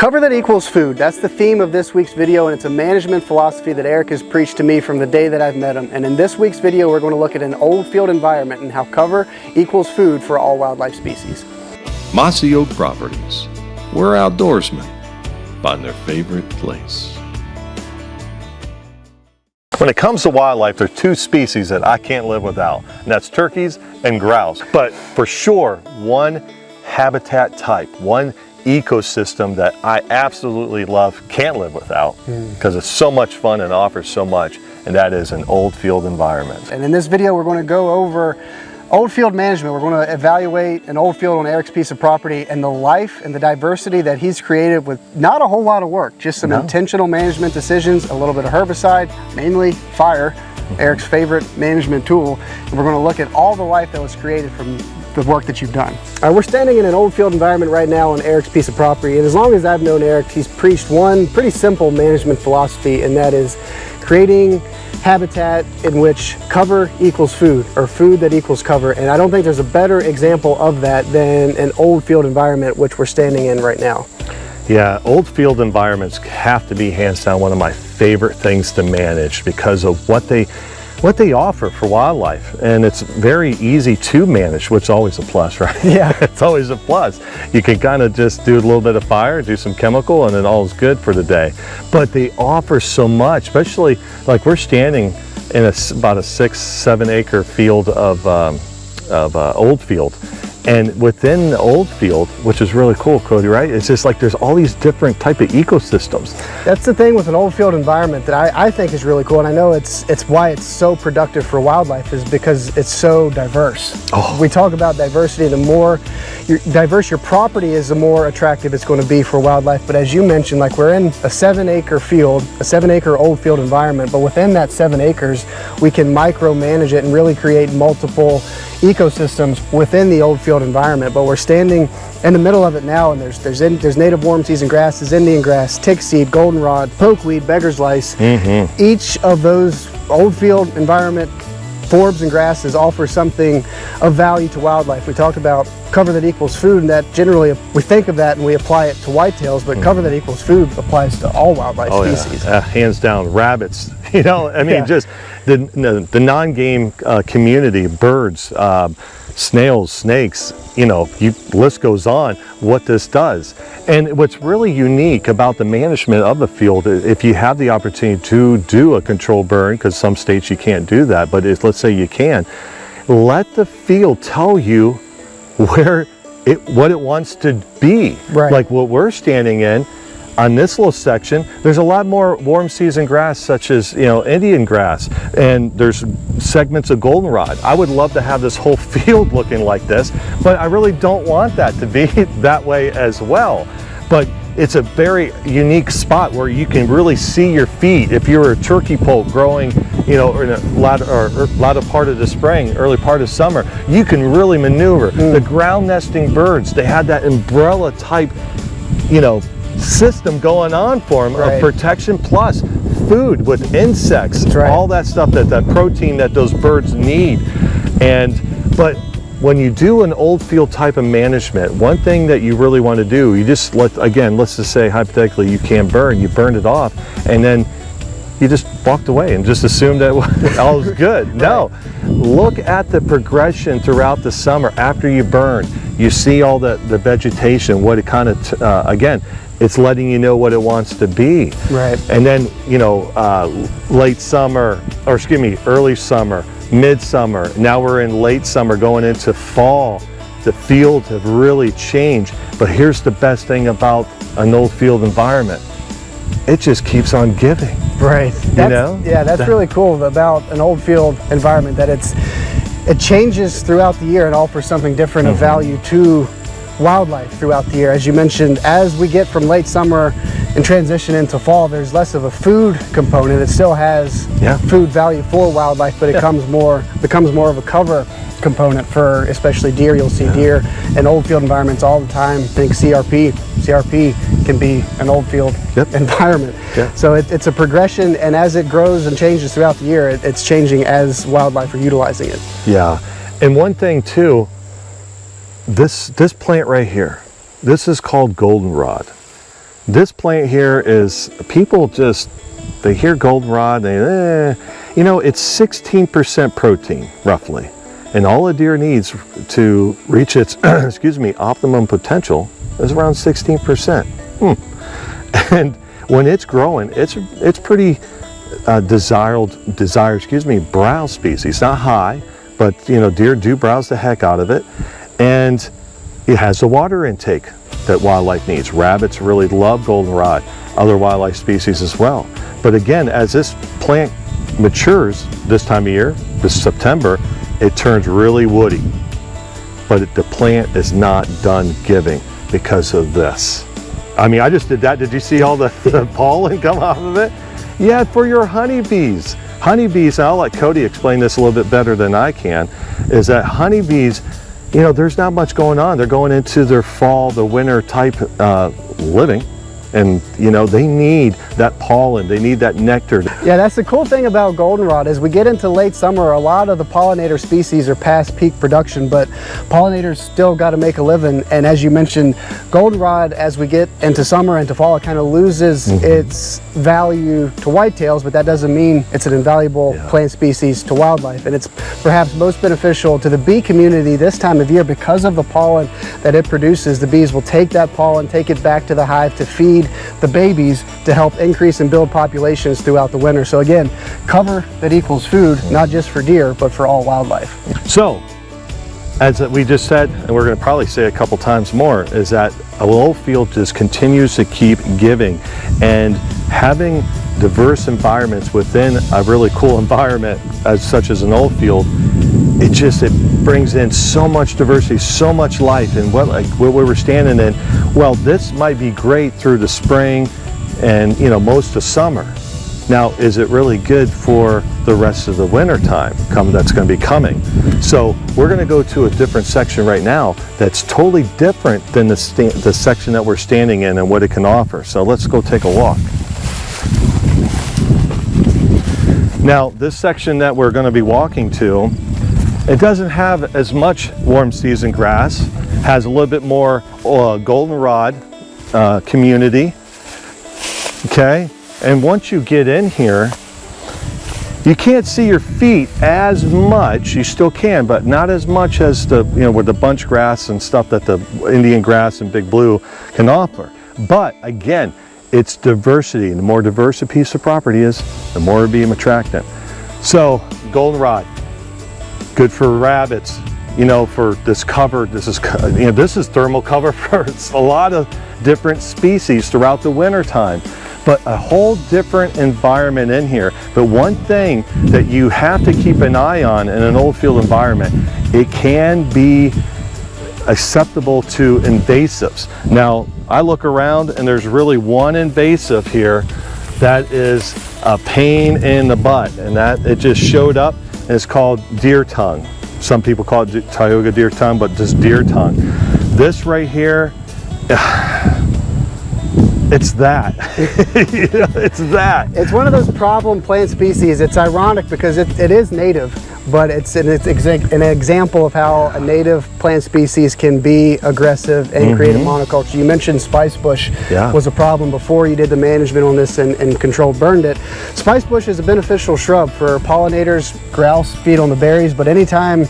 Cover that equals food. That's the theme of this week's video, and it's a management philosophy that Erich has preached to me from the day that I've met him. And in this week's video, we're going to look at an old field environment and how cover equals food for all wildlife species. Mossy Oak Properties, where outdoorsmen find their favorite place. When it comes to wildlife, there are two species that I can't live without, and that's turkeys and grouse. But for sure, one habitat type, one ecosystem that I absolutely love, can't live without, because it's so much fun and offers so much, and that is an old field environment. And in this video, we're going to go over old field management. We're going to evaluate an old field on Erich's piece of property and the life and the diversity that he's created with not a whole lot of work, just some intentional management decisions, a little bit of herbicide, mainly fire, Erich's favorite management tool. And we're going to look at all the life that was created from the work that you've done. We're standing in an old field environment right now on Erich's piece of property, and as long as I've known Erich, he's preached one pretty simple management philosophy, and that is creating habitat in which cover equals food, or food that equals cover. And I don't think there's a better example of that than an old field environment which we're standing in right now. Yeah, old field environments have to be hands down one of my favorite things to manage because of what they offer for wildlife, and it's very easy to manage, which is always a plus, right? Yeah. It's always a plus. You can kind of just do a little bit of fire, do some chemical, and then all is good for the day. But they offer so much, especially like we're standing in about a 6-7 acre field of old field. And within the old field, which is really cool, Cody, right? It's just like there's all these different type of ecosystems. That's the thing with an old field environment that I think is really cool, and I know it's why it's so productive for wildlife, is because it's so diverse. We talk about diversity. The more diverse your property is, the more attractive it's going to be for wildlife. But as you mentioned, like we're in a 7 acre field, a 7 acre old field environment, but within that 7 acres, we can micromanage it and really create multiple ecosystems within the old field environment. But we're standing in the middle of it now, and there's native worm season grasses, Indian grass, tick seed, goldenrod, pokeweed, beggar's lice. Each of those old field environment forbs and grasses offer something of value to wildlife. We talked about cover that equals food, and that generally we think of that and we apply it to whitetails, but cover that equals food applies to all wildlife species. Yeah. Hands down, rabbits, you know, I mean, just the non-game community, birds, snails, snakes, you know, list goes on, what this does. And what's really unique about the management of the field, if you have the opportunity to do a controlled burn, because some states you can't do that, but let's say you can, let the field tell you what it wants to be. Right. Like what we're standing in on this little section, there's a lot more warm season grass, such as, you know, Indian grass, and there's segments of goldenrod. I would love to have this whole field looking like this, but I really don't want that to be that way as well. But it's a very unique spot where you can really see your feet. If you're a turkey poult growing, you know, in a latter part of the spring, early part of summer, you can really maneuver. The ground nesting birds, they had that umbrella type, you know, system going on for them of protection plus food with insects, all that stuff, that protein that those birds need. But when you do an old field type of management, one thing that you really want to do, you just let's just say hypothetically you can't burn, you burned it off, and then you just walked away and just assumed that all was good. No, look at the progression throughout the summer after you burn. You see all the vegetation, what it kind of, again, it's letting you know what it wants to be. Right. And then, you know, late summer, or excuse me, early summer, midsummer, now we're in late summer going into fall. The fields have really changed. But here's the best thing about an old field environment. It just keeps on giving. Right. Yeah, that's really cool about an old field environment, that it changes throughout the year and offers something different of value to wildlife throughout the year. As you mentioned, as we get from late summer and transition into fall, there's less of a food component. It still has food value for wildlife, but it becomes more of a cover component for especially deer. You'll see deer in old field environments all the time. Think CRP. CRP can be an old field environment. So it's a progression, and as it grows and changes throughout the year, it's changing as wildlife are utilizing it. Yeah, and one thing too, this plant right here, this is called goldenrod. This plant here is, people just, they hear goldenrod, you know, it's 16% protein, roughly. And all a deer needs to reach its, excuse me, optimum potential is around 16%. And when it's growing, it's pretty desired, excuse me, browse species. Not high, but you know, deer do browse the heck out of it. And it has the water intake that wildlife needs. Rabbits really love goldenrod, other wildlife species as well. But again, as this plant matures this time of year, this September, it turns really woody. But the plant is not done giving because of this. I mean, I just did that. Did you see all the pollen come off of it? Yeah, for your honeybees. Honeybees, and I'll let Cody explain this a little bit better than I can, is that honeybees, you know, there's not much going on. They're going into their fall, the winter type living. And you know, they need that pollen, they need that nectar. Yeah, that's the cool thing about goldenrod. As we get into late summer, a lot of the pollinator species are past peak production, but pollinators still got to make a living. And as you mentioned, goldenrod, as we get into summer and to fall, it kind of loses its value to whitetails, but that doesn't mean it's an invaluable plant species to wildlife. And it's perhaps most beneficial to the bee community this time of year because of the pollen that it produces. The bees will take that pollen, take it back to the hive to feed the babies to help increase and build populations throughout the winter. So again, cover that equals food, not just for deer, but for all wildlife. So, as we just said, and we're going to probably say a couple times more, is that a old field just continues to keep giving, and having diverse environments within a really cool environment such as an old field, it brings in so much diversity, so much life. And what we were standing in, well, this might be great through the spring and you know, most of summer. Now, is it really good for the rest of the winter time that's going to be coming? So we're going to go to a different section right now that's totally different than the section that we're standing in and what it can offer. So let's go take a walk. Now, this section that we're going to be walking to, it doesn't have as much warm season grass, has a little bit more goldenrod community, okay? And once you get in here, you can't see your feet as much. You still can, but not as much as the, you know, with the bunch grass and stuff that the Indian grass and big blue can offer. But again, it's diversity. And the more diverse a piece of property is, the more it'll be attractant. So goldenrod, good for rabbits, you know, for this cover. This is, you know, this is thermal cover for a lot of different species throughout the winter time. But a whole different environment in here. But one thing that you have to keep an eye on in an old field environment, it can be acceptable to invasives. Now, I look around and there's really one invasive here that is a pain in the butt, and that it just showed up, and it's called deer tongue. Some people call it Tioga deer tongue, but just deer tongue. This right here, it's that. You know, it's that. It's one of those problem plant species. It's ironic because it is native, but it's an example of how a native plant species can be aggressive and create a monoculture. You mentioned spicebush was a problem before you did the management on this and controlled burned it. Spicebush is a beneficial shrub for pollinators. Grouse feed on the berries, but anytime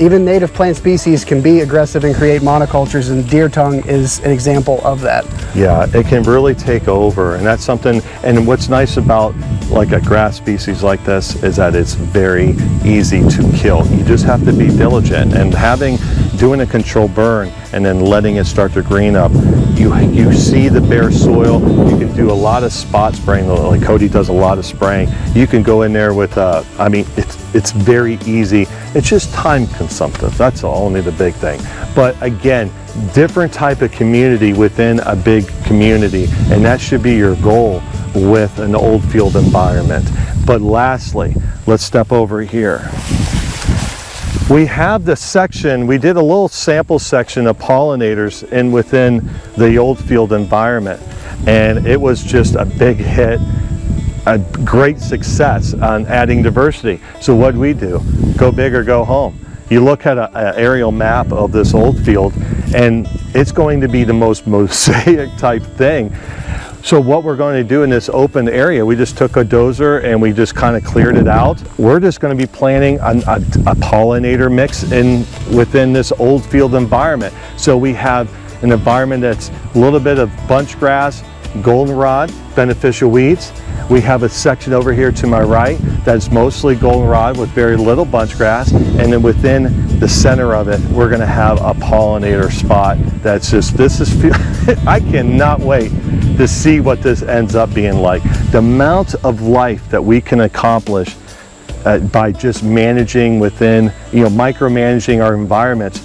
even native plant species can be aggressive and create monocultures, and deer tongue is an example of that. Yeah, it can really take over, and that's something. And what's nice about like a grass species like this is that it's very easy to kill. You just have to be diligent, and doing a controlled burn and then letting it start to green up, you see the bare soil. You can do a lot of spot spraying, like Cody does a lot of spraying. You can go in there with I mean, it's very easy. It's just time consumptive, that's all, only the big thing. But again, different type of community within a big community, and that should be your goal with an old field environment. But lastly, let's step over here. We have the section, we did a little sample section of pollinators within the old field environment, and it was just a big hit, a great success on adding diversity. So what do? Go big or go home. You look at an aerial map of this old field, and it's going to be the most mosaic type thing. So what we're going to do in this open area, we just took a dozer and we just kind of cleared it out. We're just going to be planting a pollinator mix within this old field environment. So we have an environment that's a little bit of bunch grass, goldenrod, beneficial weeds. We have a section over here to my right that's mostly goldenrod with very little bunch grass, and then within the center of it we're going to have a pollinator spot that's just, I cannot wait to see what this ends up being like. The amount of life that we can accomplish by just managing within, micromanaging our environments,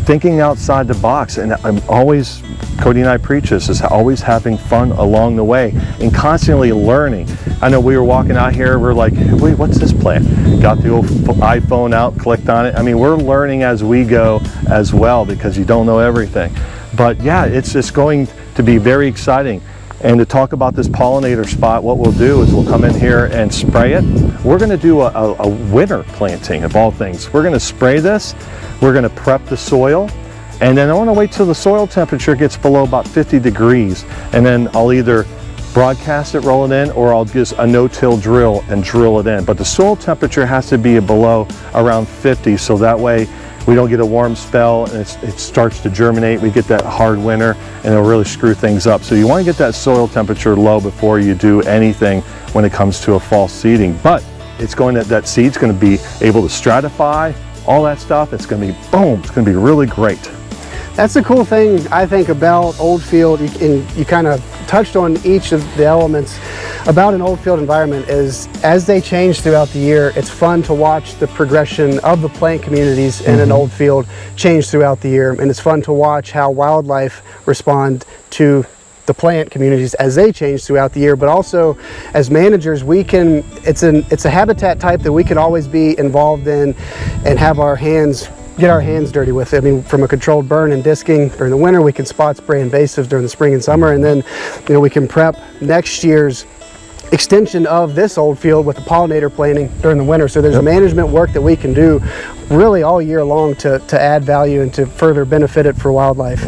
thinking outside the box. And I'm always, Cody and I preach this, is always having fun along the way and constantly learning. I know we were walking out here, we're like, wait, what's this plant? Got the old iPhone out, clicked on it. I mean, we're learning as we go as well, because you don't know everything. But yeah, it's just going to be very exciting. And to talk about this pollinator spot, what we'll do is we'll come in here and spray it. We're going to do a winter planting of all things. We're going to spray this, we're going to prep the soil, and then I want to wait till the soil temperature gets below about 50 degrees, and then I'll either broadcast it, roll it in, or I'll just a no-till drill and drill it in. But the soil temperature has to be below around 50, so that way we don't get a warm spell and it starts to germinate. We get that hard winter and it'll really screw things up. So you want to get that soil temperature low before you do anything when it comes to a fall seeding. But it's that seed's going to be able to stratify, all that stuff. It's going to be boom, it's going to be really great. That's the cool thing, I think, about old field, and you kind of touched on each of the elements about an old field environment, is as they change throughout the year, it's fun to watch the progression of the plant communities in an old field change throughout the year, and it's fun to watch how wildlife respond to the plant communities as they change throughout the year. But also as managers, it's a habitat type that we can always be involved in and have get our hands dirty with it. I mean, from a controlled burn and disking during the winter, we can spot spray invasives during the spring and summer, and then we can prep next year's extension of this old field with the pollinator planting during the winter. So there's management work that we can do really all year long to add value and to further benefit it for wildlife.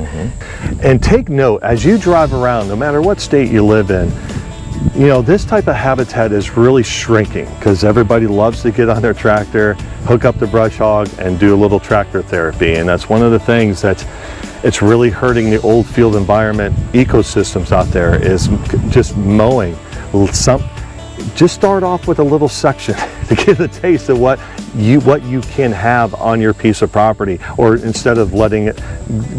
And take note, as you drive around, no matter what state you live in, this type of habitat is really shrinking because everybody loves to get on their tractor, hook up the brush hog, and do a little tractor therapy. And that's one of the things it's really hurting the old field environment ecosystems out there, is just mowing. Just start off with a little section to get a taste of what you can have on your piece of property, or instead of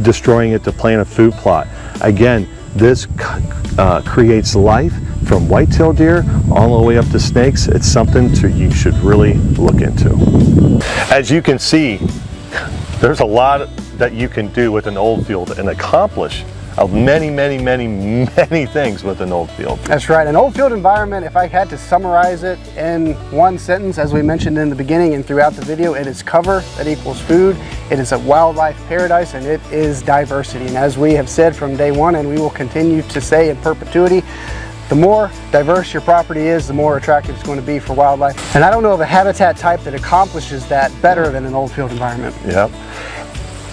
destroying it to plant a food plot. Again, this creates life from white-tailed deer all the way up to snakes. It's something you should really look into. As you can see, there's a lot that you can do with an old field and accomplish many, many, many, many things with an old field. That's right. An old field environment, if I had to summarize it in one sentence, as we mentioned in the beginning and throughout the video, it is cover that equals food, it is a wildlife paradise, and it is diversity. And as we have said from day one, and we will continue to say in perpetuity, the more diverse your property is, the more attractive it's going to be for wildlife. And I don't know of a habitat type that accomplishes that better than an old field environment. Yeah.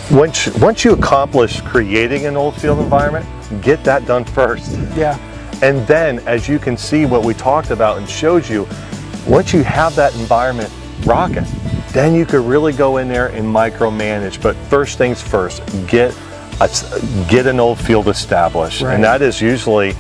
Once you accomplish creating an old field environment, get that done first. Yeah. And then, as you can see what we talked about and showed you, once you have that environment rocking, then you could really go in there and micromanage. But first things first, get an old field established. Right. And that is usually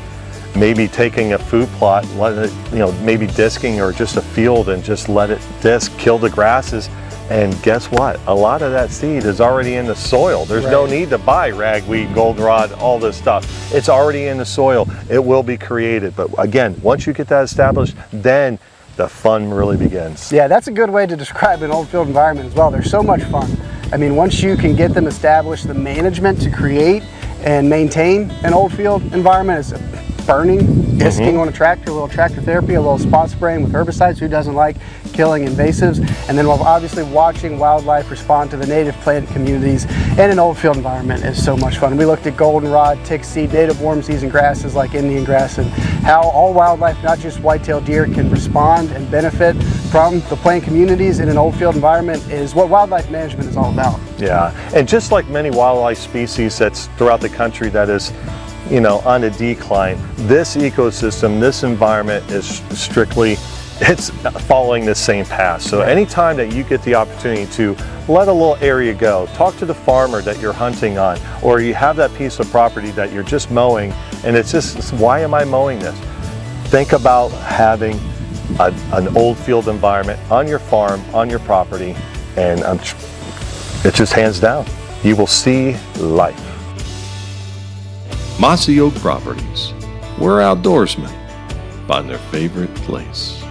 maybe taking a food plot, let it, maybe disking, or just a field, and just let it disc, kill the grasses. And guess what? A lot of that seed is already in the soil. There's no need to buy ragweed, goldenrod, all this stuff. It's already in the soil. It will be created. But again, once you get that established, then the fun really begins. Yeah, that's a good way to describe an old field environment as well. They're so much fun. I mean, once you can get them established, the management to create and maintain an old field environment is burning, disking on a tractor, a little tractor therapy, a little spot spraying with herbicides. Who doesn't like killing invasives? And then obviously watching wildlife respond to the native plant communities in an old field environment is so much fun. We looked at goldenrod, tick seed, native warm season grasses like Indian grass, and how all wildlife, not just white-tailed deer, can respond and benefit from the plant communities in an old field environment is what wildlife management is all about. Yeah, and just like many wildlife species that's throughout the country that is, on a decline, this ecosystem, this environment is strictly, it's following the same path. So anytime that you get the opportunity to let a little area go, talk to the farmer that you're hunting on, or you have that piece of property that you're just mowing, and it's just, why am I mowing this? Think about having an old field environment on your farm, on your property, and it's just hands down. You will see life. Mossy Oak Properties, where outdoorsmen find their favorite place.